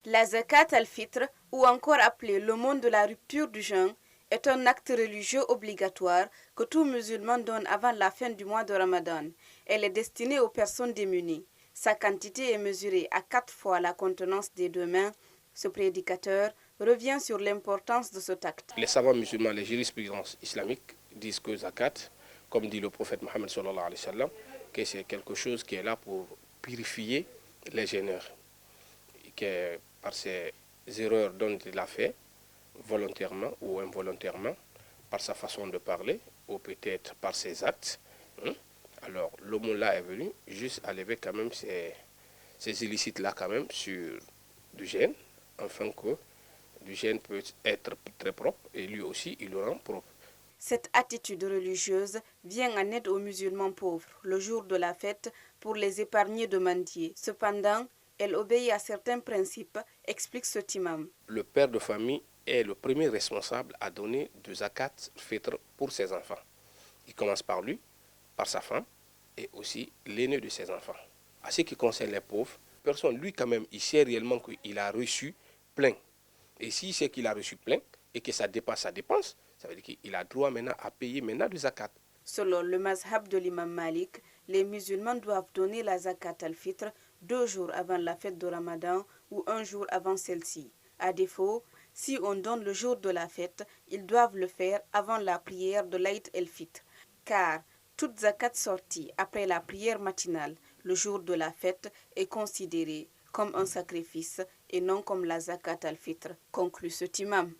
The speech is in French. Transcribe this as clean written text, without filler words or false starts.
La zakat al-fitr, ou encore appelée le monde de la rupture du jeûne, est un acte religieux obligatoire que tout musulman donne avant la fin du mois de Ramadan. Elle est destinée aux personnes démunies. Sa quantité est mesurée à 4 fois la contenance des 2 mains. Ce prédicateur revient sur l'importance de cet acte. Les savants musulmans, les jurisprudences islamiques disent que zakat, comme dit le prophète Mohammed sallallahu alayhi wa sallam, que c'est quelque chose qui est là pour purifier les gêneurs. Que par ses erreurs dont il a fait, volontairement ou involontairement, par sa façon de parler, ou peut-être par ses actes. Alors, l'homme-là est venu juste à lever quand même ces illicites-là quand même sur du gène, afin que du gène peut être très propre et lui aussi, il le rend propre. Cette attitude religieuse vient en aide aux musulmans pauvres le jour de la fête pour les épargner de mendier. Cependant, elle obéit à certains principes, explique ce imam. Le père de famille est le premier responsable à donner de zakat fitr pour ses enfants. Il commence par lui, par sa femme et aussi l'aîné de ses enfants. À ce qui concerne les pauvres, personne, lui quand même, il sait réellement qu'il a reçu plein. Et s'il sait qu'il a reçu plein et que ça dépasse sa dépense, ça veut dire qu'il a droit maintenant à payer maintenant du zakat. Selon le mazhab de l'imam Malik, les musulmans doivent donner la zakat al-fitr 2 jours avant la fête de Ramadan ou 1 jour avant celle-ci. À défaut, si on donne le jour de la fête, ils doivent le faire avant la prière de l'Aïd el-Fitr. Car toute zakat sortie après la prière matinale, le jour de la fête, est considérée comme un sacrifice et non comme la zakat al-fitr, conclut cet imam.